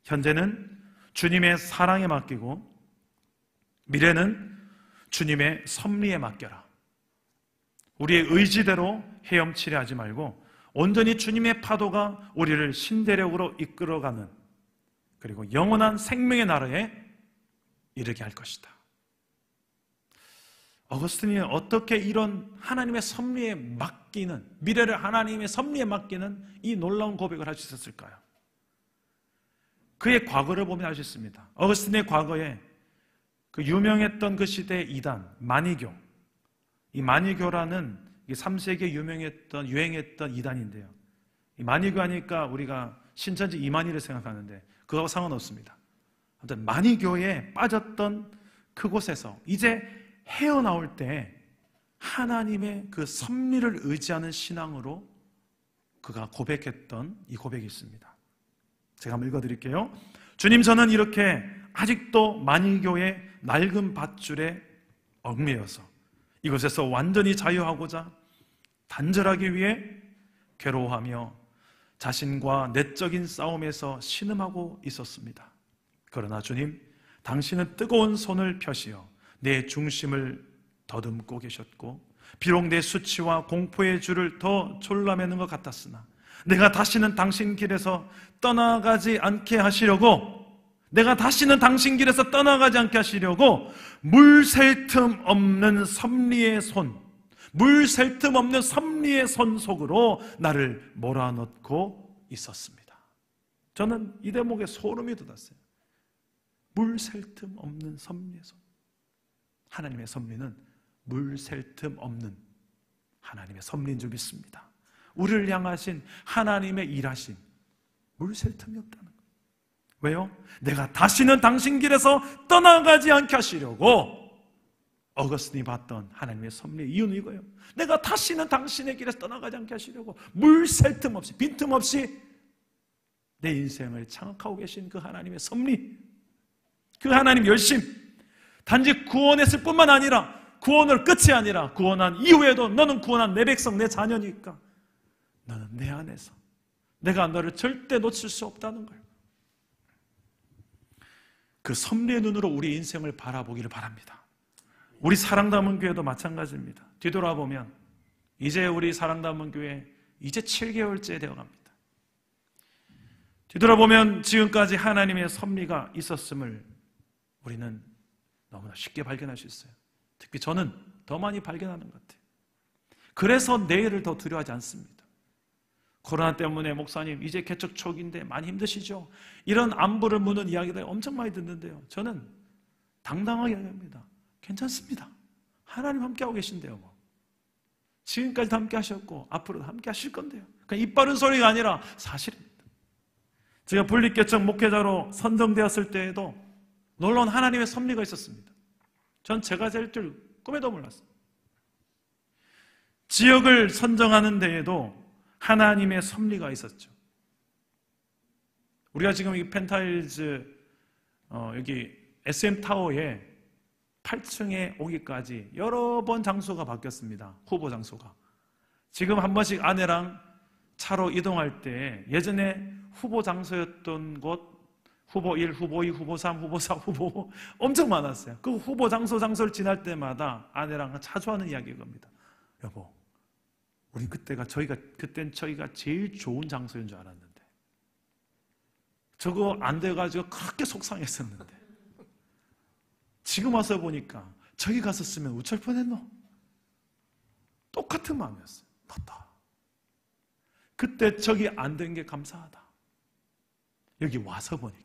현재는 주님의 사랑에 맡기고, 미래는 주님의 섭리에 맡겨라. 우리의 의지대로 헤엄치려 하지 말고 온전히 주님의 파도가 우리를 신대력으로 이끌어가는, 그리고 영원한 생명의 나라에 이르게 할 것이다. 어거스틴이 어떻게 이런 하나님의 섭리에 맡기는, 미래를 하나님의 섭리에 맡기는 이 놀라운 고백을 할 수 있었을까요? 그의 과거를 보면 알 수 있습니다. 어거스틴의 과거에 그 유명했던 그 시대의 이단 마니교, 이 마니교라는 3세기에 유행했던 이단인데요. 이 마니교 하니까 우리가 신천지 이만희를 생각하는데 그거하고 상관없습니다. 아무튼 마니교에 빠졌던 그곳에서 이제 헤어나올 때 하나님의 그 섭리를 의지하는 신앙으로 그가 고백했던 이 고백이 있습니다. 제가 한번 읽어드릴게요. 주님, 저는 이렇게 아직도 마니교의 낡은 밧줄에 얽매여서 이곳에서 완전히 자유하고자 단절하기 위해 괴로워하며 자신과 내적인 싸움에서 신음하고 있었습니다. 그러나 주님, 당신은 뜨거운 손을 펴시어 내 중심을 더듬고 계셨고, 비록 내 수치와 공포의 줄을 더 졸라매는 것 같았으나 내가 다시는 당신 길에서 떠나가지 않게 하시려고, 내가 다시는 당신 길에서 떠나가지 않게 하시려고 물 셀 틈 없는 섭리의 손, 물 셀 틈 없는 섭리의 손 속으로 나를 몰아넣고 있었습니다. 저는 이 대목에 소름이 돋았어요. 물 셀 틈 없는 섭리의 손. 하나님의 섭리는 물 셀 틈 없는 하나님의 섭리인 줄 믿습니다. 우리를 향하신 하나님의 일하심, 물 셀 틈이 없다는 거예요. 왜요? 내가 다시는 당신 길에서 떠나가지 않게 하시려고 어거스틴이 봤던 하나님의 섭리의 이유는 이거예요. 내가 다시는 당신의 길에서 떠나가지 않게 하시려고 물 셀 틈 없이, 빈틈 없이 내 인생을 장악하고 계신 그 하나님의 섭리, 그 하나님 열심, 단지 구원했을 뿐만 아니라 구원을 끝이 아니라 구원한 이후에도 너는 구원한 내 백성, 내 자녀니까 너는 내 안에서 내가 너를 절대 놓칠 수 없다는 걸, 그 섭리의 눈으로 우리 인생을 바라보기를 바랍니다. 우리 사랑담은 교회도 마찬가지입니다. 뒤돌아보면 이제 우리 사랑담은 교회 이제 7개월째 되어갑니다. 뒤돌아보면 지금까지 하나님의 섭리가 있었음을 우리는 너무나 쉽게 발견할 수 있어요. 특히 저는 더 많이 발견하는 것 같아요. 그래서 내일을 더 두려워하지 않습니다. 코로나 때문에 목사님 이제 개척 초기인데 많이 힘드시죠? 이런 안부를 묻는 이야기를 엄청 많이 듣는데요, 저는 당당하게 얘기합니다. 괜찮습니다. 하나님 함께하고 계신데요. 뭐. 지금까지도 함께 하셨고 앞으로도 함께 하실 건데요. 그냥 입 바른 소리가 아니라 사실입니다. 제가 분립개척 목회자로 선정되었을 때에도 놀라운 하나님의 섭리가 있었습니다. 전 제가 될 줄 꿈에도 몰랐어요. 지역을 선정하는 데에도 하나님의 섭리가 있었죠. 우리가 지금 이 펜타일즈 여기 SM타워에 8층에 오기까지 여러 번 장소가 바뀌었습니다. 후보 장소가. 지금 한 번씩 아내랑 차로 이동할 때 예전에 후보 장소였던 곳 후보 1, 후보 2, 후보 3, 후보 4, 후보 5 엄청 많았어요. 그 후보 장소를 지날 때마다 아내랑 자주 하는 이야기일 겁니다. 여보, 우리 그땐 저희가 제일 좋은 장소인 줄 알았는데 저거 안 돼가지고 그렇게 속상했었는데 지금 와서 보니까 저기 갔었으면 우쩔 뻔했노. 똑같은 마음이었어요. 맞다. 그때 저기 안 된 게 감사하다. 여기 와서 보니까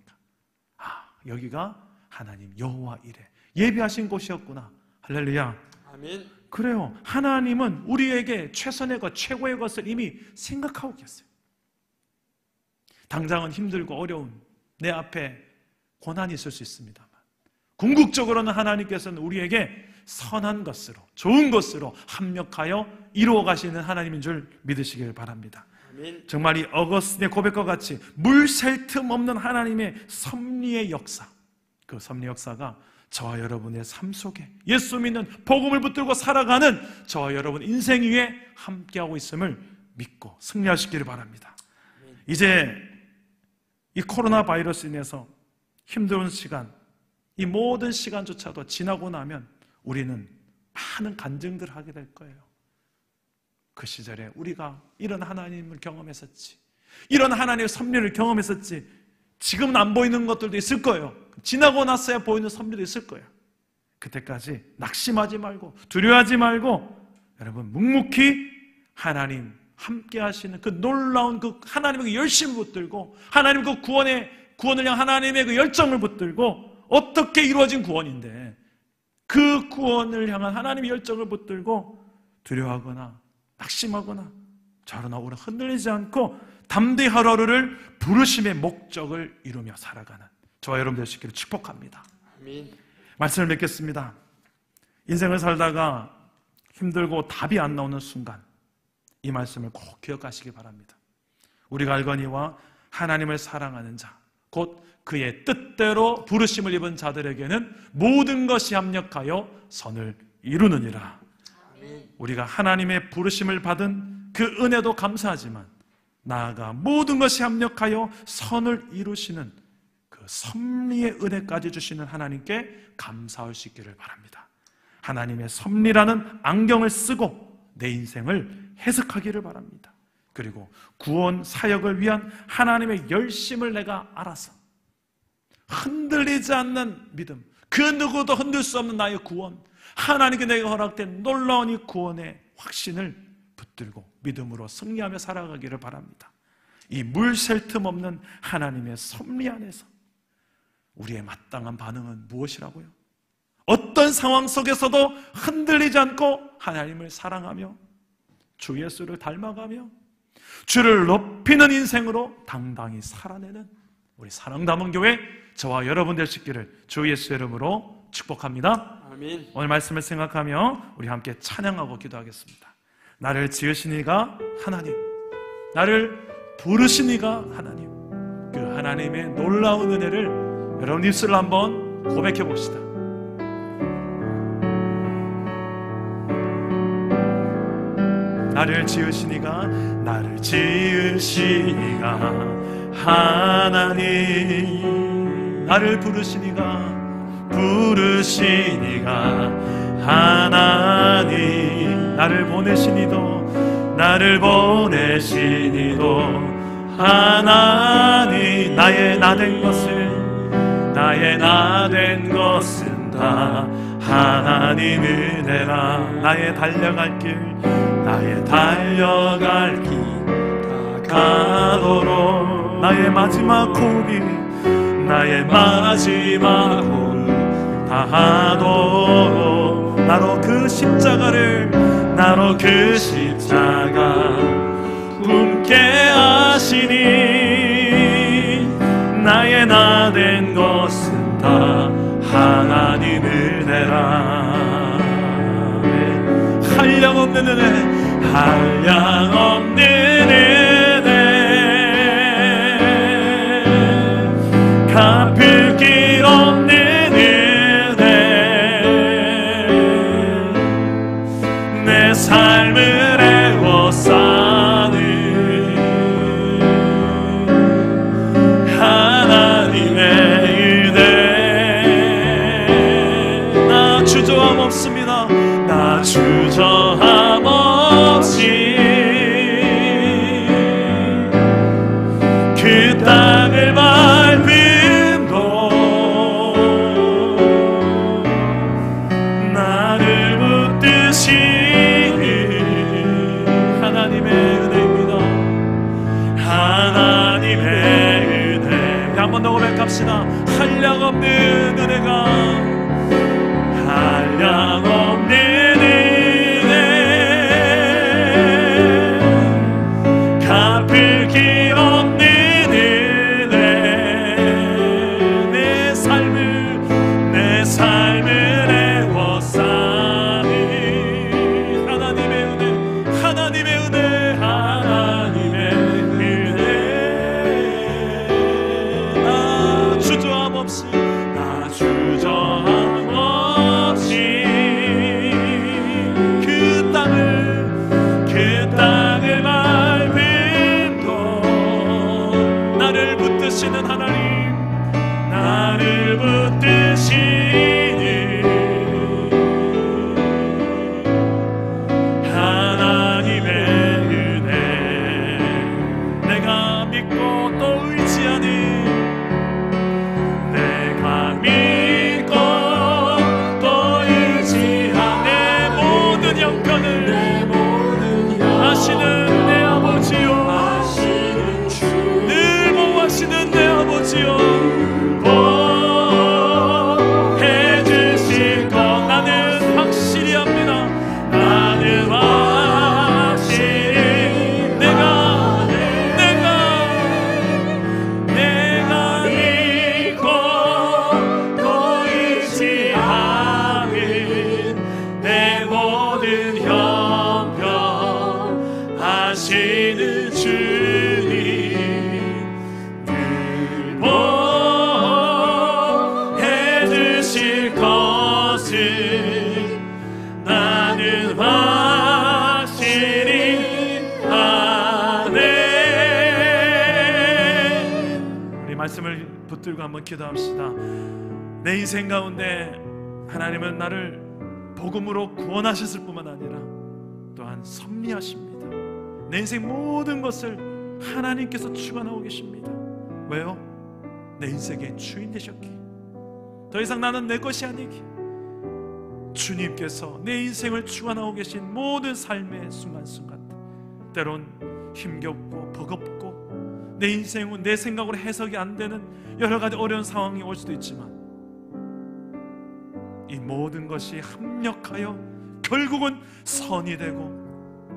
여기가 하나님 여호와 이레 예비하신 곳이었구나. 할렐루야. 아멘. 그래요. 하나님은 우리에게 최선의 것, 최고의 것을 이미 생각하고 계세요. 당장은 힘들고 어려운 내 앞에 고난이 있을 수 있습니다만 궁극적으로는 하나님께서는 우리에게 선한 것으로, 좋은 것으로 합력하여 이루어 가시는 하나님인 줄 믿으시길 바랍니다. 아멘. 정말 이 어거스틴의 고백과 같이 물 셀 틈 없는 하나님의 섭리의 역사, 그 섭리 역사가 저와 여러분의 삶 속에 예수 믿는 복음을 붙들고 살아가는 저와 여러분 인생 위에 함께하고 있음을 믿고 승리하시기를 바랍니다. 이제 이 코로나 바이러스로 인해서 힘든 시간, 이 모든 시간조차도 지나고 나면 우리는 많은 간증들을 하게 될 거예요. 그 시절에 우리가 이런 하나님을 경험했었지, 이런 하나님의 섭리를 경험했었지. 지금은 안 보이는 것들도 있을 거예요. 지나고 나서야 보이는 섭리도 있을 거예요. 그때까지 낙심하지 말고 두려워하지 말고 여러분 묵묵히 하나님 함께 하시는 그 놀라운 그 하나님의 열심을 붙들고 하나님 그 구원을 향한 하나님의 그 열정을 붙들고 어떻게 이루어진 구원인데 그 구원을 향한 하나님의 열정을 붙들고 두려워하거나 낙심하거나 저러나 오나 흔들리지 않고 담대히 하루하루를 부르심의 목적을 이루며 살아가는 저와 여러분 되시기를 축복합니다. 아멘. 말씀을 맺겠습니다. 인생을 살다가 힘들고 답이 안 나오는 순간 이 말씀을 꼭 기억하시기 바랍니다. 우리가 알거니와 하나님을 사랑하는 자 곧 그의 뜻대로 부르심을 입은 자들에게는 모든 것이 합력하여 선을 이루느니라. 아멘. 우리가 하나님의 부르심을 받은 그 은혜도 감사하지만 나아가 모든 것이 합력하여 선을 이루시는 그 섭리의 은혜까지 주시는 하나님께 감사할 수 있기를 바랍니다. 하나님의 섭리라는 안경을 쓰고 내 인생을 해석하기를 바랍니다. 그리고 구원 사역을 위한 하나님의 열심을 내가 알아서 흔들리지 않는 믿음, 그 누구도 흔들 수 없는 나의 구원, 하나님께 내가 허락된 놀라운 이 구원의 확신을 붙들고 믿음으로 승리하며 살아가기를 바랍니다. 이 물 셀 틈 없는 하나님의 섭리 안에서 우리의 마땅한 반응은 무엇이라고요? 어떤 상황 속에서도 흔들리지 않고 하나님을 사랑하며 주 예수를 닮아가며 주를 높이는 인생으로 당당히 살아내는 우리 사랑담은 교회 저와 여러분 되시기를 주 예수 이름으로 축복합니다. 아멘. 오늘 말씀을 생각하며 우리 함께 찬양하고 기도하겠습니다. 나를 지으신 이가 하나님, 나를 부르신 이가 하나님, 그 하나님의 놀라운 은혜를 여러분 입술로 한번 고백해 봅시다. 나를 지으시니가 나를 지으시니가 하나님 나를 부르시니가 하나님 나를 보내시니도 하나님 나의 나된 것은 다 하나님 은혜라 나의 달려갈 길 다 가도록 나의 마지막 호흡이 다하도록 나로 그 십자가 품게 하시니 나의 나된 것은 다 하나님 은혜라 한량없는 은혜 갚을 길 없는 은혜 내 삶을 애워싸는 하나님의 은혜 나 주저함 없습니다 나 주저함 없이 그 땅을 나를 붙드시는 하나님의 은혜입니다 하나님의 은혜 한 번 더 고백합시다 한량없는 은혜가 한량없는 은혜 갚을 길 없는 은혜 내 삶을 애워싸는 하나님의 은혜 나 주저함 없이 그 땅을 밟음도 나를 붙드시는 하나님 나를 붙드시는 하나님의 은혜 내가 믿고 또 의지하는 내 모든 형편을 아시는 내 아버지요 늘 보호하시는 내 아버지요 보호해주실 것 나는 확실히 합니다 나는 확실히 내가 믿고 또 의지하는 내 모든 형편 하시는 주님 늘 보호해주실 것을 나는 확실히 아네 우리 말씀을 붙들고 한번 기도합시다 내 인생 가운데 하나님은 나를 복음으로 구원하셨을 뿐만 아니라 또한 섭리하십니다 내 인생 모든 것을 하나님께서 주관하고 계십니다 왜요? 내 인생의 주인 되셨기에 더 이상 나는 내 것이 아니기에 주님께서 내 인생을 주관하고 계신 모든 삶의 순간순간 때론 힘겹고 버겁고 내 인생은 내 생각으로 해석이 안 되는 여러 가지 어려운 상황이 올 수도 있지만 이 모든 것이 합력하여 결국은 선이 되고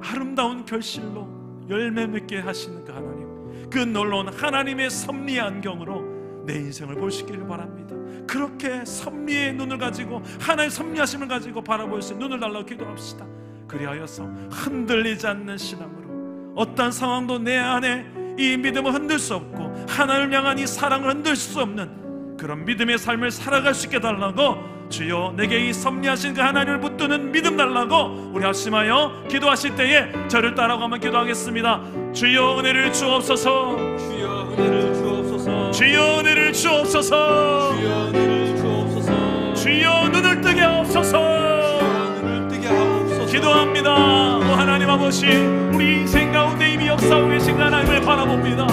아름다운 결실로 열매 맺게 하시는 그 하나님 그 놀라운 하나님의 섭리의 안경으로 내 인생을 보시기를 바랍니다 그렇게 섭리의 눈을 가지고 하나님의 섭리하심을 가지고 바라볼 수 있는 눈을 달라고 기도합시다 그리하여서 흔들리지 않는 신앙으로 어떠한 상황도 내 안에 이 믿음을 흔들 수 없고 하나님을 향한 이 사랑을 흔들 수 없는 그런 믿음의 삶을 살아갈 수 있게 달라고 주여 내게 이 섭리하신 그 하나님을 붙드는 믿음 달라고 우리 합심하여 기도하실 때에 저를 따라고 한번 기도하겠습니다. 주여 은혜를 주옵소서. 주여 은혜를 주옵소서. 주여 은혜를 주옵소서. 주여 은혜를 주옵소서. 주여 눈을 뜨게 하옵소서. 주여 눈을 뜨게 하옵소서. 기도합니다. 오 하나님 아버지, 우리 인생 가운데 이미 역사하고 계신 하나님을 바라봅니다.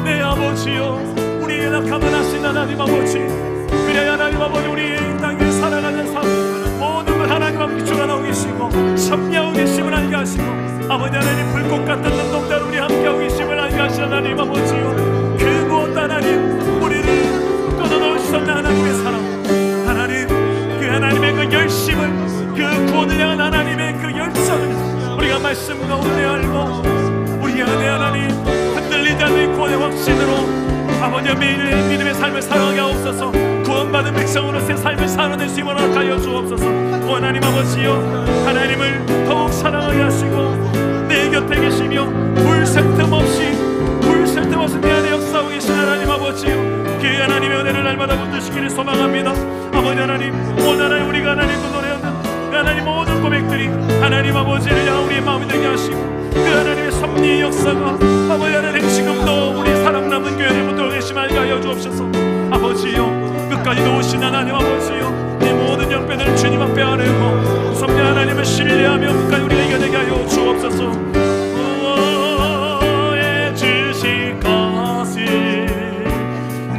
내 아버지여, 우리의 낙함을 하신 하나님 아버지, 그래 하나님 아버지, 우리 이 땅에 살아가는 삶 모든 걸 하나님 아버지 주관하고 계시고 섭리하고 계심을 알게 하시고, 아버지 하나님 불꽃 같은 눈동자로 우리 함께하고 계심을 알게 하신 하나님 아버지요, 그 무엇 하나님 우리를 끊어놓으셨는 하나님의 사랑, 하나님 그 하나님의 그 열심을, 그 구원을 향한 하나님의 그 열정을 우리가 말씀 가운데 알고, 우리 안에 하나님 흔들리지 않는 구원의 확신으로 아버지의 매일의 믿음의 삶을 살아가게 하옵소서. 구원받은 백성으로서의 삶을 살아낼 수 있도록 하여 주옵소서. 오 하나님 아버지요, 하나님을 더욱 사랑하게 하시고 내 곁에 계시며 불셀 틈 없이 내 안에 역사하고 계신 하나님 아버지요, 그 하나님의 은혜를 날마다 붙드시기를 소망합니다. 아버지 하나님, 오늘 하나님 우리가 하나님 그 노래하는 하나님 모든 고백들이 하나님 아버지를 향한 우리의 마음이 되게 하시고, 그 하나님의 섭리의 역사가 아버지 하나님 지금도 우리 사랑 남은 교회를 붙들어 계시게 하여 주옵소서. 아버지요, 끝까지 도우신 하나님 아버지요, 이 모든 영배들을 주님 앞에 아뢰고 섭리 하나님을 신뢰하며 끝까지 우리가 이겨내게 하여 주옵소서. 주실 것을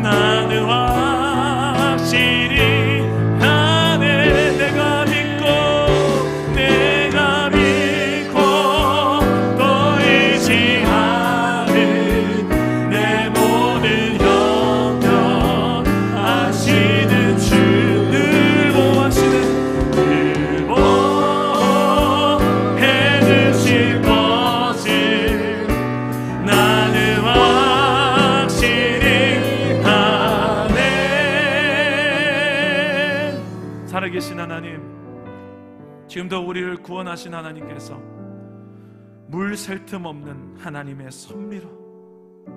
나는 확실히 아네. 내가 믿고 또 의지하는 내 모든 영역 하시는 주, 늘 보호해 주실 것을 나는 확실히 아네. 살아계신 하나님, 지금도 우리를 구원하신 하나님께서 물 셀 틈 없는 하나님의 섭리로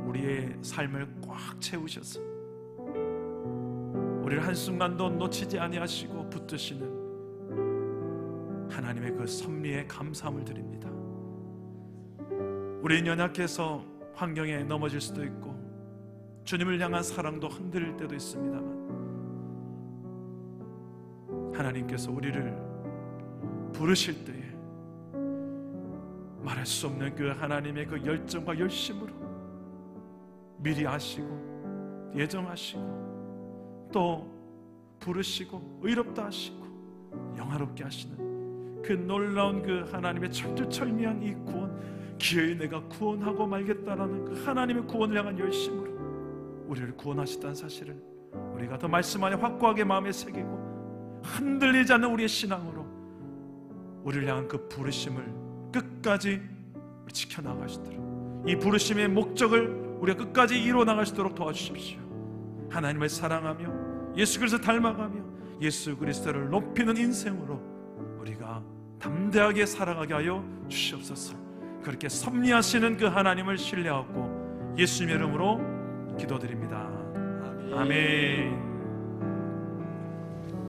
우리의 삶을 꽉 채우셔서 우리를 한순간도 놓치지 아니하시고 붙드시는 하나님의 그 섭리에 감사함을 드립니다. 우리는 연약해서 환경에 넘어질 수도 있고 주님을 향한 사랑도 흔들릴 때도 있습니다만, 하나님께서 우리를 부르실 때에 말할 수 없는 그 하나님의 그 열정과 열심으로 미리 아시고 예정하시고 또 부르시고 의롭다 하시고 영화롭게 하시는 그 놀라운 그 하나님의 철두철미한 이 구원, 기어이 내가 구원하고 말겠다라는 그 하나님의 구원을 향한 열심으로 우리를 구원하셨다는 사실을 우리가 더 말씀 안에 확고하게 마음에 새기고 흔들리지 않는 우리의 신앙으로 우리를 향한 그 부르심을 끝까지 지켜나가시도록, 이 부르심의 목적을 우리가 끝까지 이루어나갈 수 있도록 도와주십시오. 하나님을 사랑하며 예수 그리스도를 닮아가며 예수 그리스도를 높이는 인생으로 우리가 담대하게 살아가게 하여 주시옵소서. 그렇게 섭리하시는 그 하나님을 신뢰하고 예수님의 이름으로 기도드립니다. 아멘.